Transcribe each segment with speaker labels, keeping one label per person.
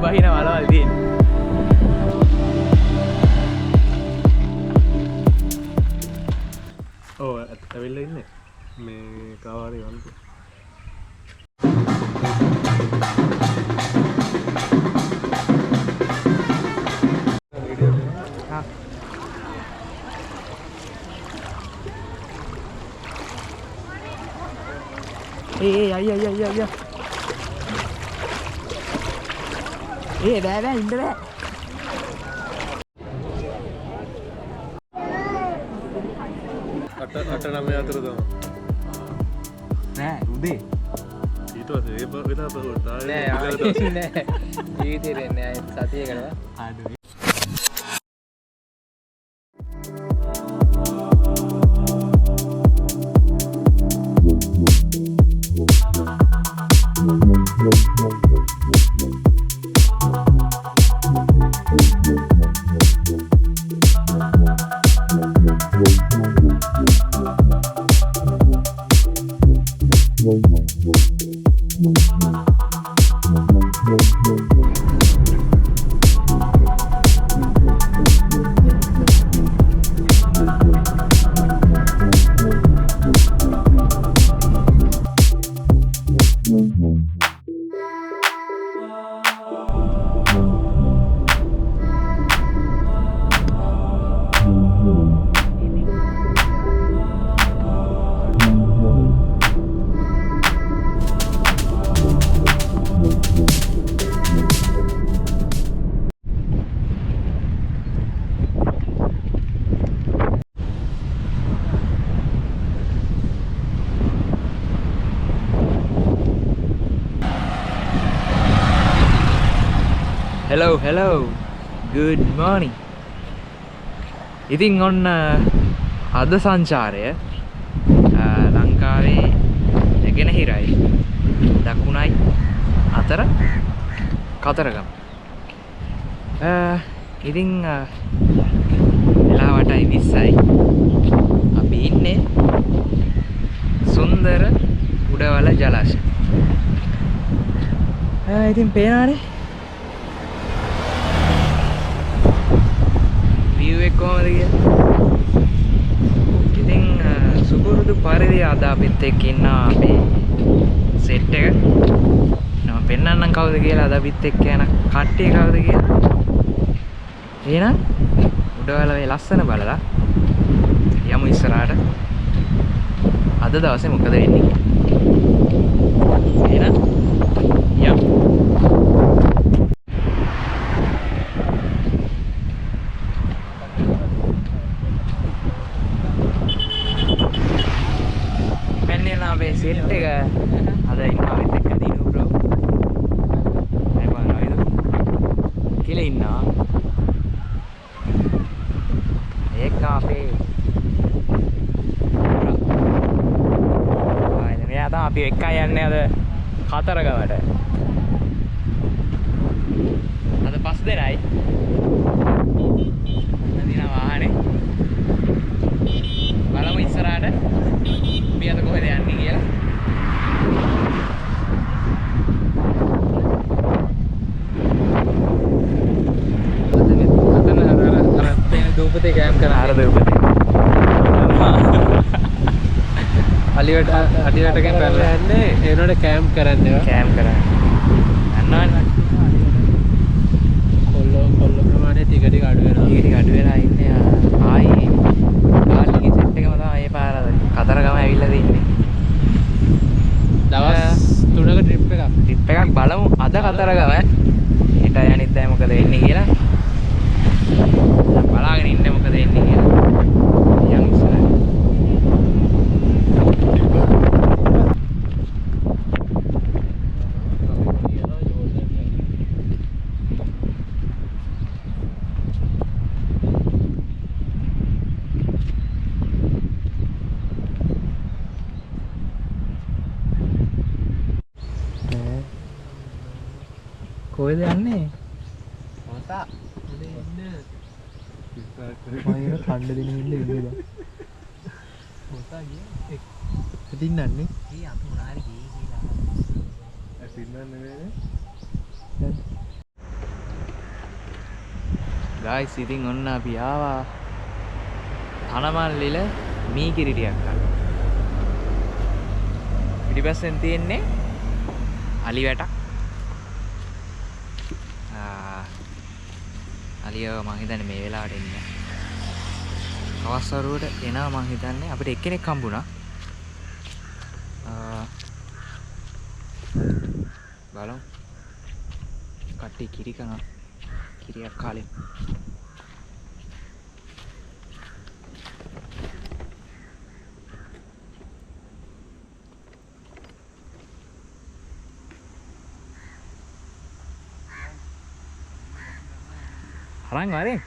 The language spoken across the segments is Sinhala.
Speaker 1: වහින වලවල් තියෙන්නේ.
Speaker 2: ඔව් ඇවිල්ලා ඉන්නේ මේ කාවාරේ වන්තු.
Speaker 1: අයියා බෑ ඉන්න බෑ.
Speaker 2: අට නමය අතර තමයි.
Speaker 1: නෑ උදේ.
Speaker 2: ඊට පස්සේ ඒ වෙලා බලුවා.
Speaker 1: නෑ ජීවිතේ නෑ සතියකට ආඩුයි. Hello good morning. ඉතින් ඔන්න අද සංචාරය ලංකාවේ නැගෙනහිරයි දකුණයි අතර කතරගම. ඉතින් වෙලාවටයි 20යි. අපි ඉන්නේ සුන්දර උඩවල ජලාශය. ඉතින් පේනවනේ කොහොමද කියලා. ඉතින් සුපුරුදු පරිදි අද අපිත් එක්ක ඉන්නවා අපේ සෙට් එක. මම පෙන්නන්නම් කවුද කියලා අද අපිත් එක්ක යන කට්ටිය කවුද කියලා. එහෙනම් උඩවල මේ ලස්සන බලලා යමු ඉස්සරහට. අද දවසේ මොකද වෙන්නේ? එහෙනම් යමු. सेट එක අද ඉන්නවා විත් එක්ක දිනු බ්‍රෝ. අය බලනවාද කියලා ඉන්නවා. ඒක අපේ ආයෙත් මෙයා තමයි අපි එක්කයි යන්නේ අද කතරගමට. අද පස් දෙනයි. නදිනා වාහනේ. බලමු ඉස්සරහට අපි අද කොහෙද යන්නේ කියලා. දූපතේ කැම්ප් කරා. අර දූපතේ. අලියට අඩියට කැම්ප් කරලා යන්නේ. ඒ උනට කැම්ප් කරන්නේ. කැම්ප් කරන්නේ. යන්නවනේ. කොල්ල ප්‍රමාණය ටික ටික අඩු වෙනවා. ටික අඩු වෙලා ඉන්නේ. ආයි කාලිගේ සෙට් එකම තමයි මේ පාර කතරගම ඇවිල්ලා තින්නේ. දවස් 3ක ට්‍රිප් එකක්. ට්‍රිප් එකක් බලමු අද කතරගම. හෙට අනිද්දා මොකද වෙන්නේ කියලා. බලාගෙන ඉන්නේ මොකද වෙන්නේ කියලා. යන් ඉස්සරහ. කොහෙද යන්නේ? මොකක්ද? මම කණ්ඩ දෙන ඉන්න ඉන්නේ. මොකක්ද කියන්නේ? හිටින්නන්නේ? ඒ අපි මොනාරි ගියේ කියලා. හිටින්න නෙවෙයි. ගායිස් ඉතින් ඔන්න අපි ආවා තනමල්ලිල මීකිරි ටිකක් ගන්න. පිටිපස්සෙන් තියෙන්නේ අලි වැටක්. අලියව මං හිතන්නේ මේ වෙලාවට එන්නේ. අවස්වරුවට එනවා මං හිතන්නේ අපිට එක්කෙනෙක් හම්බුණා. බලමු. කට්ටිය කිරි කනවා. කිරියක් කාලේ. අරන් වරේ.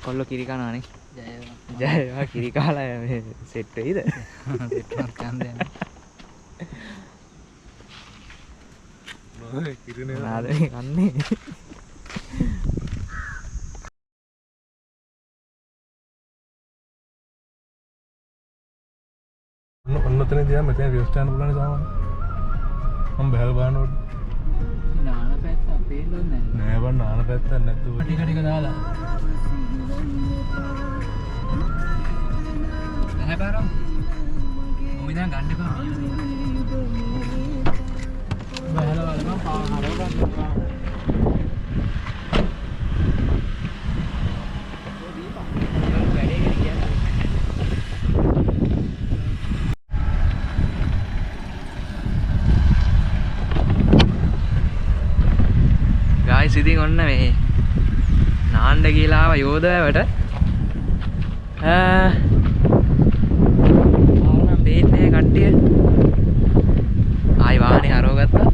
Speaker 1: කොල්ල කිරි කනවානේ. ජය වේවා කිරි කාලා මේ සෙට් වෙයිද? සෙට් එකක් ගන්න දෙන්න.
Speaker 2: නෑ කිරිනේ
Speaker 1: නාදේ කන්නේ.
Speaker 2: ඔන්නතන දිහා මෙතන රියස්ටාන් බලන්න සාමාන්‍ය. මම බහල් බලනකොට
Speaker 1: නාන පැත්ත පේන්නේ නැහැ.
Speaker 2: නෑ බං නාන පැත්තක් නැතුව
Speaker 1: ටික ටික දාලා. නැහැ බාරෝ. මොකද දැන් ගන්න එපා. බහල බලන්න පාහරව ගන්නවා. ගායිස් ඉතින් ඔන්න මේ නාන්න කියලා ආව යෝධවැවට ආවනම් බේන්නේ කට්ටිය ආයි වාහනේ හරවගත්තා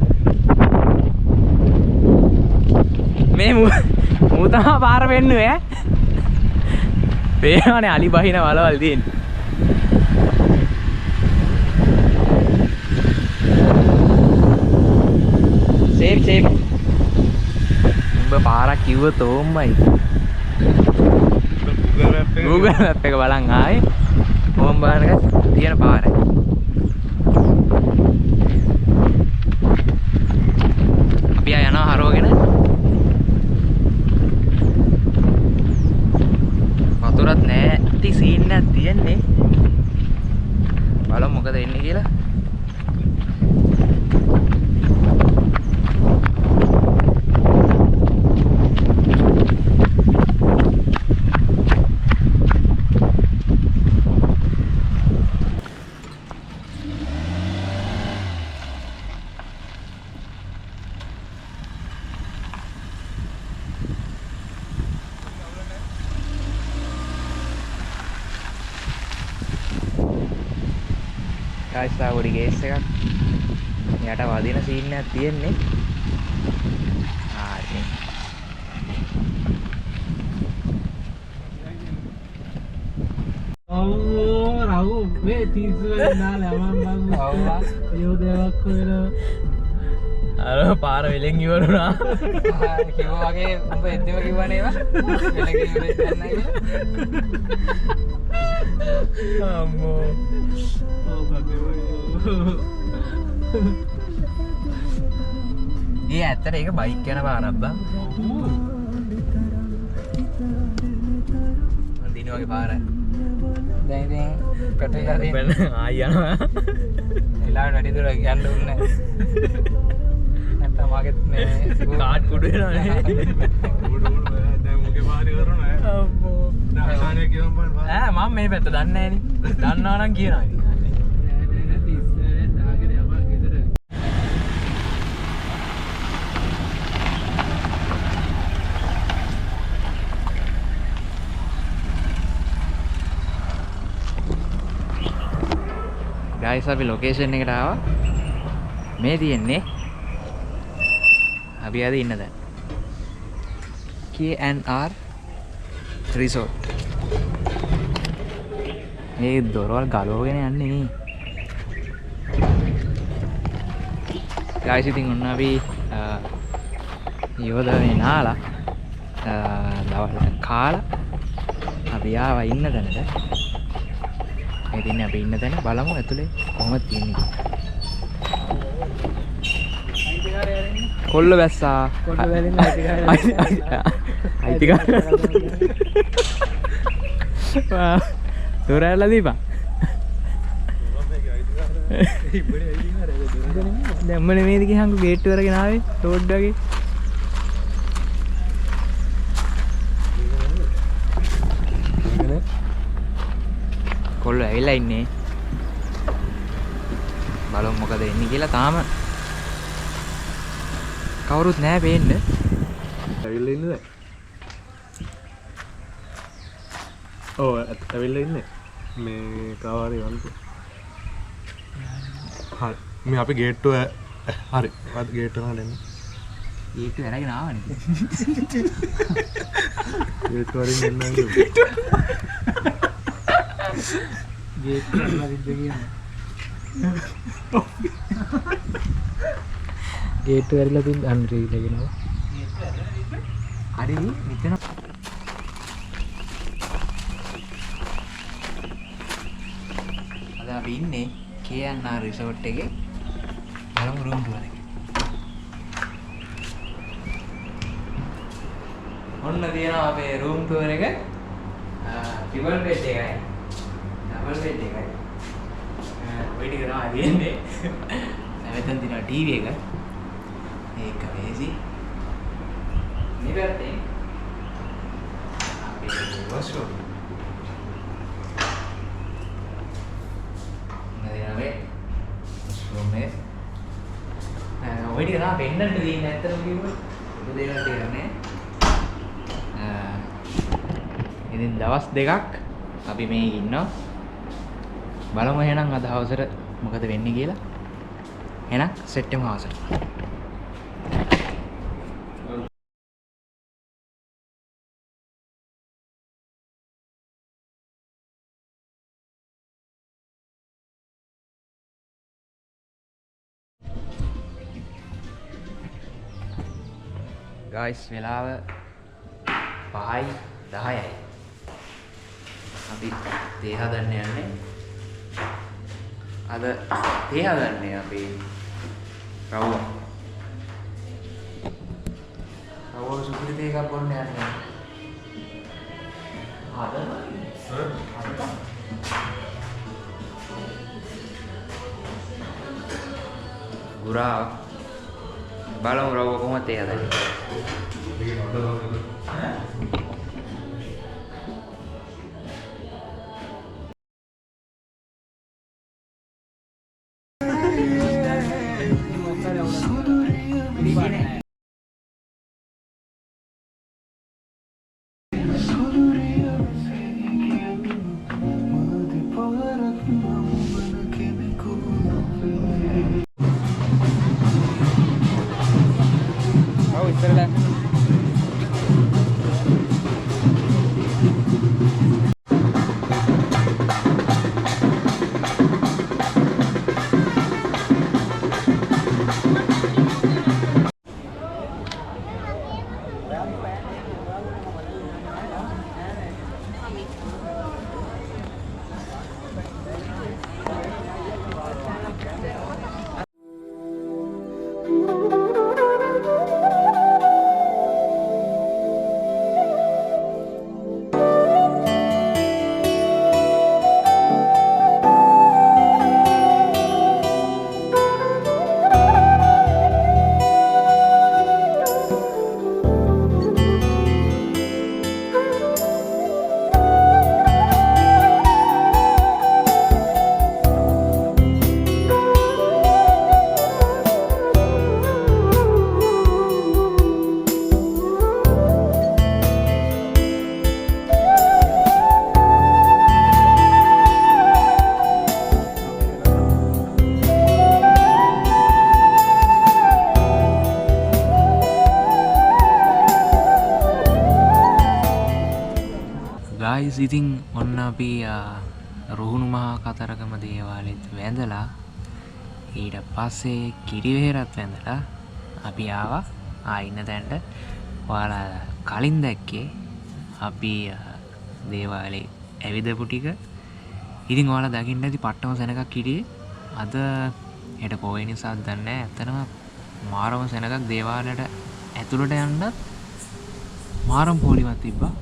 Speaker 1: මේ මූ තමයි පාර වෙන්නේ ඈ පේනවනේ අලි බහින වලවල් තියෙන්නේ සේෆ් පාරක් කිව්වොත් ඕම්මයි Google Map එක බලන් ආයේ ඕම් බලනක තියෙන පාරයි අපි යනවා හරවගෙන වතුරත් නැති සීන් එකක් තියෙන්නේ බලමු මොකද වෙන්නේ කියලා guys ආවොඩි ගේස් එකක් යට වදින සීන් එකක් තියෙන්නේ හරි
Speaker 3: Oh, rahu, me tisu na lemon bang. Yo devak koina.
Speaker 1: අර පාර වෙලෙන් ඉවරුණා කිව්වා වගේ උඹ එද්දම කිව්වනේ ඒවා වෙලෙන් ඉවරෙත් නැහැ කියලා අම්මෝ
Speaker 3: Oh, bagaimana?
Speaker 1: ඒ ඇත්තට ඒක බයික් යන පාරක් බං දින වගේ පාරයි දැන් ඉතින් පෙට්‍රල් ගානේ ආයි යනවා එලාවට වැඩි දුර යන්න උන්නේ නැත්තම් මාගෙත් මේ කාඩ් කුඩු වෙනවනේ
Speaker 2: දැන් මොකේ පාරේ කරනවා
Speaker 1: අම්මෝ
Speaker 2: දාසානේ කියවම් බලන්න
Speaker 1: ඈ මම මේ පැත්ත දන්නේ නැහනේ දන්නවා නම් කියනවා ඉතින් guys අපි ලොකේෂන් එකට ආවා මේ තියෙන්නේ අපි ආද ඉන්න දැන් KNR resort මේ දොරවල් ගලවගෙන යන්නේ නේ ගායිස් ඉතින් ඔන්න අපි යෝධාවේ නාලා දවල්ට කාලා අපි ආවා ඉන්න තැනට. ඉතින් අපි ඉන්න තැන බලමු ඇතුලේ කොහොමද තියෙන්නේ. කොල්ල වැස්සා
Speaker 3: කොල්ල වැලෙන්න
Speaker 1: අයිතිකාරය දොරැල්ල දීපන් දැම්මන මේදික හංගු ගේට්ටු වරගෙන ආවේ රෝඩ් වගේ. කොල්ල ඇවිල්ලා ඉන්නේ. බලමු මොකද වෙන්නේ කියලා. තාම කවුරුත් නැහැ පේන්න.
Speaker 2: ඇවිල්ලා ඉන්නේ. ඔව් ඇවිල්ලා ඉන්නේ. මේ කාවාරේ වන්තු. හරි. මේ අපි ගේට්ටුව හරි. වත් ගේට්ටුව නඩ එන්න.
Speaker 1: ගේට්ටු අරගෙන ආවනේ.
Speaker 2: ගේට්ටුව වරින් එන්න නේද?
Speaker 3: ගේට් එක අරිද්ද කියන්නේ. ගේට් එක ඇරිලා තින් අන්රී ලගෙනවා.
Speaker 1: හරි මෙතන අද අපි ඉන්නේ KNR රිසෝට් එකේ. බලමු රූම් ටුවර් එක. ඔන්න තියෙනවා අපේ රූම් ටුවර් එක. ට්‍රිපල් බෙඩ් එකයි. ඩබල් බෙඩ් එකයි. ඔය ටික තමයි තියෙන්නේ. මෙතන තියෙනවා ටීවී එක. ඒක වේසි. මේ පැත්තේ අපේ වොෂ්රූම්. නේද? වොෂ්රූම් එක. ඔය ටික තමයි පෙන්නන්න තියෙන්නේ ඇත්තටම කිව්වොත්. ඒක දෙයක් තියෙන්නේ. ඉතින් දවස් දෙකක් අපි මේ ඉන්නවා. බලමු එහෙනම් අද හවසට මොකද වෙන්නේ කියලා. එහෙනම් සෙට් වෙමු හවසට. ගයිස් වෙලාව 5:10යි. අපි තේ හදන්න යන්නේ. අද තේ හදන්නේ අපි රවුම. රවුම සුපිරි තේ එකක් බොන්න යන්නේ. හදනවා. ගුරා බලමු රවුම කොහොමද තේ හදන්නේ. ගයිස් ඉතින් ඔන්න අපි රුහුණු මහා කතරගම දේවාලෙත් වැඳලා ඊට පස්සේ කිරිවෙහෙරත් වැඳලා අපි ආවා ඉන්න තැනට. ඔයාලා කලින් දැක්කේ අපි දේවාලේ ඇවිදපු ටික. ඉතින් ඔයාලා දකින්න ඇති පට්ටම සෙනගක් හිටියේ. අද හෙට පොයේ නිසා දන්නේ නැහැ. ඇත්තටම මාරම සෙනගක් දේවාලයට ඇතුළට යන්නත් මාරම් පොලිමක් තිබ්බා.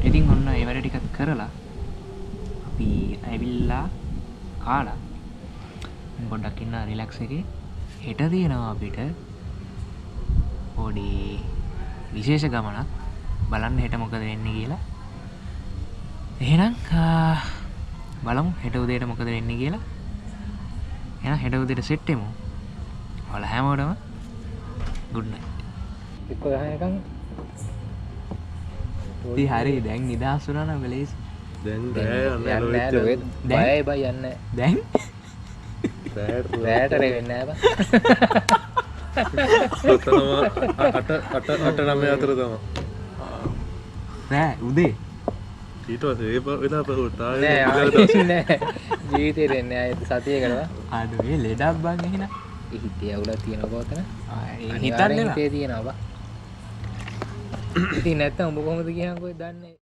Speaker 1: ඉතින් ඔන්න ඒ වැඩ ටිකත් කරලා අපි ඇවිල්ලා කාලා පොඩ්ඩක් ඉන්න රිලැක්ස් එකේ. හෙට තියෙනවා අපිට පොඩි විශේෂ ගමනක්. බලන්න හෙට මොකද වෙන්නේ කියලා. එහෙනම් බලමු හෙට උදේට මොකද වෙන්නේ කියලා. එහෙනම් හෙට උදේට සෙට් වෙමු. ඔයාලා හැමෝටම good night.
Speaker 3: එක්ක ගහනකම්
Speaker 1: ඉතින් හරි දැන් නිදහස් වුණා නම් බලේසි.
Speaker 2: දැන් බෑ යන්න ලොවෙච්ච.
Speaker 3: බයයි බය යන්නේ
Speaker 1: දැන්
Speaker 3: රැට වෙන්නේ නැහැ
Speaker 2: ඔතනම 8 9 අතර තමයි.
Speaker 1: නෑ උදේ
Speaker 2: ඊට පස්සේ ඒ වෙලා පහුවට
Speaker 3: නෑ ජීවිතේ දෙන්නේ ආයෙත් සතියකටව
Speaker 1: අඩුවේ ලෙඩක් බං එහෙනම්.
Speaker 3: හිතේ අවුලක් තියෙනවා පොතන
Speaker 1: හිතන්නේ
Speaker 3: හිතේ තියෙනවා බා ඉතින් නැත්තම් උඹ කොහොමද කියහන්කෝ දන්නේ